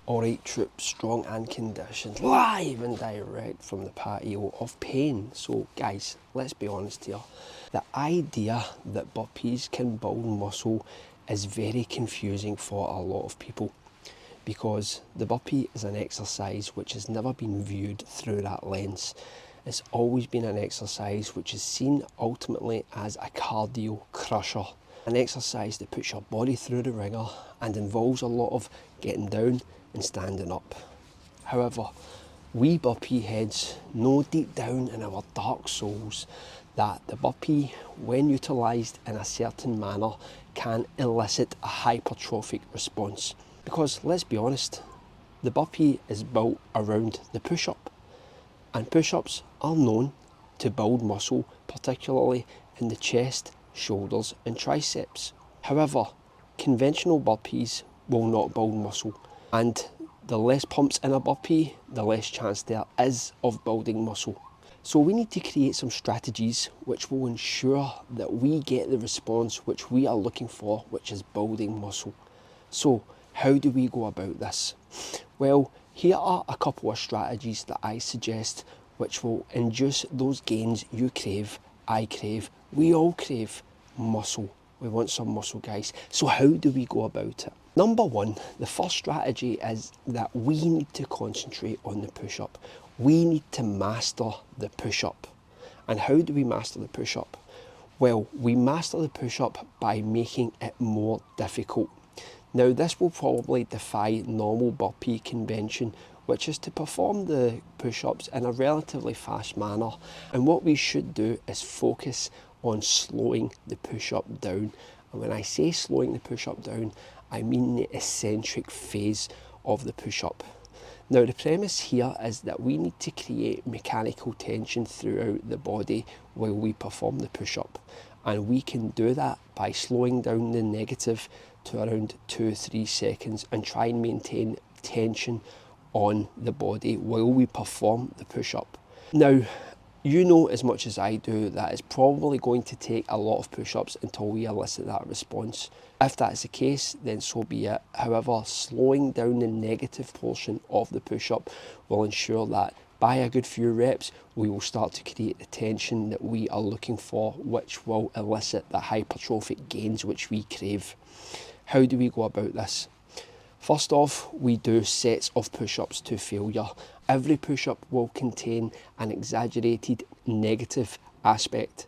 Alright troops, strong and conditioned, live and direct from the patio of pain. So guys, let's be honest here. The idea that burpees can build muscle is very confusing for a lot of people, because the burpee is an exercise which has never been viewed through that lens. It's always been an exercise which is seen ultimately as a cardio crusher. An exercise that puts your body through the ringer and involves a lot of getting down and standing up. However, we burpee heads know deep down in our dark souls that the burpee, when utilised in a certain manner, can elicit a hypertrophic response. Because let's be honest, the burpee is built around the push-up, and push-ups are known to build muscle, particularly in the chest, shoulders and triceps. However, conventional burpees will not build muscle, and the less pumps in a burpee, the less chance there is of building muscle. So we need to create some strategies which will ensure that we get the response which we are looking for, which is building muscle. So how do we go about this? Well, here are a couple of strategies that I suggest which will induce those gains you crave, I crave, we all crave: muscle. We want some muscle, guys. So how do we go about it? Number one, the first strategy is that we need to concentrate on the push-up. We need to master the push-up. And how do we master the push-up? Well, we master the push-up by making it more difficult. Now, this will probably defy normal burpee convention, which is to perform the push-ups in a relatively fast manner. And what we should do is focus on slowing the push-up down. And when I say slowing the push-up down, I mean the eccentric phase of the push-up. Now, the premise here is that we need to create mechanical tension throughout the body while we perform the push-up. And we can do that by slowing down the negative to around 2-3 seconds and try and maintain tension on the body while we perform the push-up. Now, you know as much as I do that it's probably going to take a lot of push-ups until we elicit that response. If that's the case, then so be it. However, slowing down the negative portion of the push-up will ensure that by a good few reps, we will start to create the tension that we are looking for, which will elicit the hypertrophic gains which we crave. How do we go about this? First off, we do sets of push-ups to failure. Every push-up will contain an exaggerated negative aspect.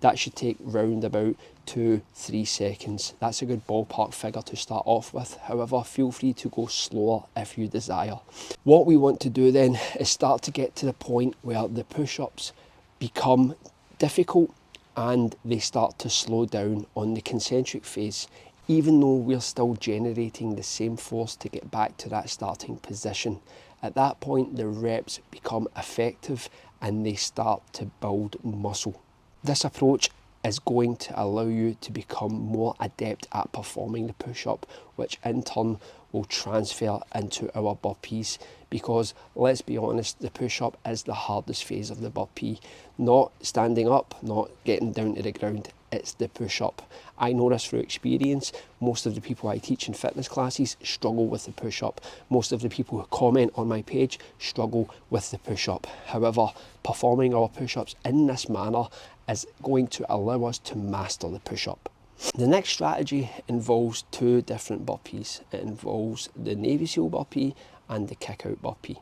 That should take round about 2-3 seconds. That's a good ballpark figure to start off with. However, feel free to go slower if you desire. What we want to do then is start to get to the point where the push-ups become difficult and they start to slow down on the concentric phase, even though we're still generating the same force to get back to that starting position. At that point, the reps become effective and they start to build muscle. This approach is going to allow you to become more adept at performing the push-up, which in turn will transfer into our burpees, because let's be honest, the push-up is the hardest phase of the burpee. Not standing up, not getting down to the ground, it's the push-up. I know this through experience. Most of the people I teach in fitness classes struggle with the push-up. Most of the people who comment on my page struggle with the push-up. However, performing our push-ups in this manner is going to allow us to master the push-up. The next strategy involves two different burpees. It involves the Navy SEAL burpee and the kickout burpee.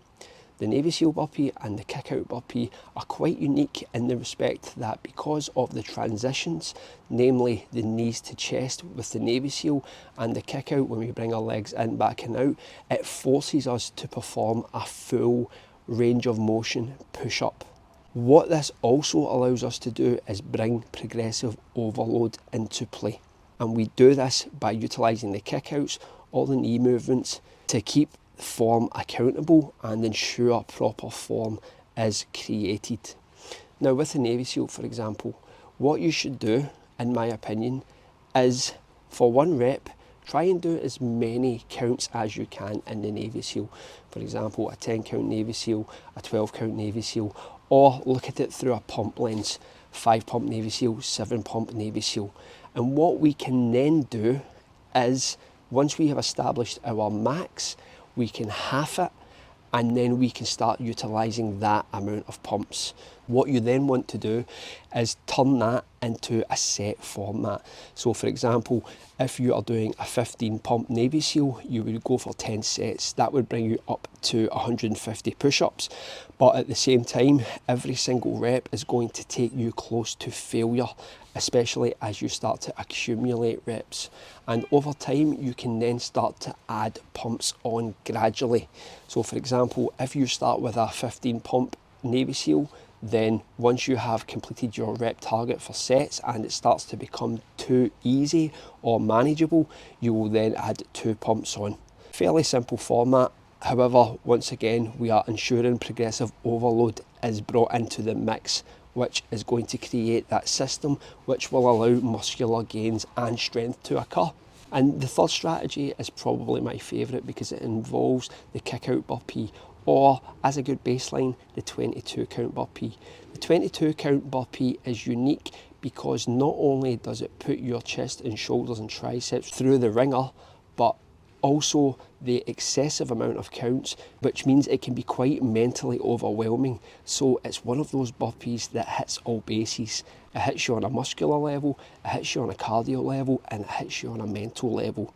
The Navy SEAL burpee and the kickout burpee are quite unique in the respect that because of the transitions, namely the knees to chest with the Navy SEAL and the kickout when we bring our legs in, back and out, it forces us to perform a full range of motion push-up. What this also allows us to do is bring progressive overload into play. And we do this by utilising the kickouts or the knee movements to keep form accountable and ensure proper form is created. Now, with the Navy SEAL, for example, what you should do, in my opinion, is for one rep, try and do as many counts as you can in the Navy SEAL. For example, a 10 count Navy SEAL, a 12 count Navy SEAL, or look at it through a pump lens, 5 pump Navy SEAL, 7 pump Navy SEAL. And what we can then do is, once we have established our max, we can half it, and then we can start utilising that amount of pumps. What you then want to do is turn that into a set format. So for example, if you are doing a 15 pump Navy SEAL, you would go for 10 sets. That would bring you up to 150 push-ups. But at the same time, every single rep is going to take you close to failure, especially as you start to accumulate reps. And over time, you can then start to add pumps on gradually. So for example, if you start with a 15 pump Navy SEAL, then once you have completed your rep target for sets and it starts to become too easy or manageable, you will then add 2 pumps on. Fairly simple format. However, once again, we are ensuring progressive overload is brought into the mix, which is going to create that system which will allow muscular gains and strength to occur. And the third strategy is probably my favourite because it involves the kickout burpee, or as a good baseline, the 22 count burpee. The 22 count burpee is unique because not only does it put your chest and shoulders and triceps through the ringer, but also the excessive amount of counts, which means it can be quite mentally overwhelming. So it's one of those burpees that hits all bases. It hits you on a muscular level, it hits you on a cardio level, and it hits you on a mental level.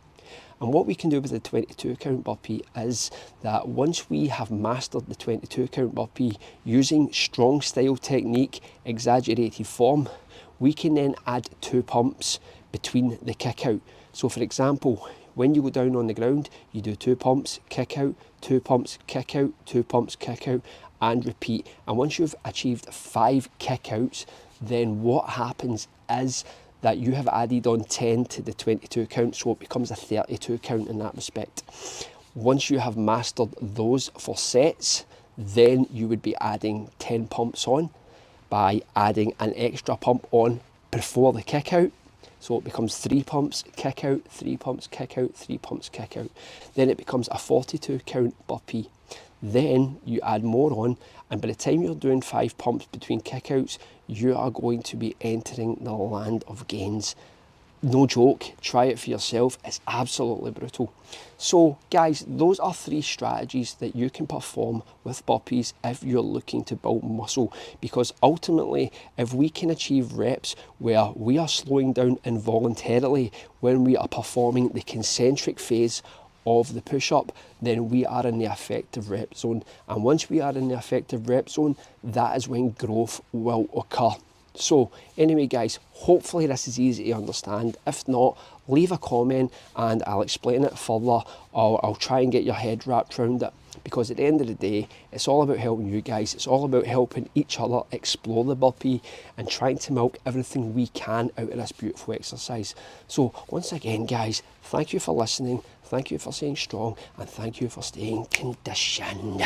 And what we can do with the 22 count burpee is that once we have mastered the 22 count burpee using strong style technique, exaggerated form, we can then add 2 pumps between the kick out. So for example, when you go down on the ground, you do 2 pumps, kick out, 2 pumps, kick out, 2 pumps, kick out, and repeat. And once you've achieved 5 kick outs, then what happens is that you have added on 10 to the 22 count, so it becomes a 32 count in that respect. Once you have mastered those for sets, then you would be adding 10 pumps on by adding an extra pump on before the kick out. So it becomes 3 pumps, kick out, 3 pumps, kick out, 3 pumps, kick out. Then it becomes a 42 count burpee. Then you add more on, and by the time you're doing 5 pumps between kickouts, you are going to be entering the land of gains. No joke, try it for yourself, it's absolutely brutal. So guys, those are 3 strategies that you can perform with burpees if you're looking to build muscle, because ultimately if we can achieve reps where we are slowing down involuntarily when we are performing the concentric phase of the push-up, then we are in the effective rep zone. And once we are in the effective rep zone, that is when growth will occur. So anyway guys, hopefully this is easy to understand. If not, leave a comment and I'll explain it further, or I'll try and get your head wrapped around it. Because at the end of the day, it's all about helping you guys. It's all about helping each other explore the burpee and trying to milk everything we can out of this beautiful exercise. So once again guys, thank you for listening, thank you for staying strong, and thank you for staying conditioned.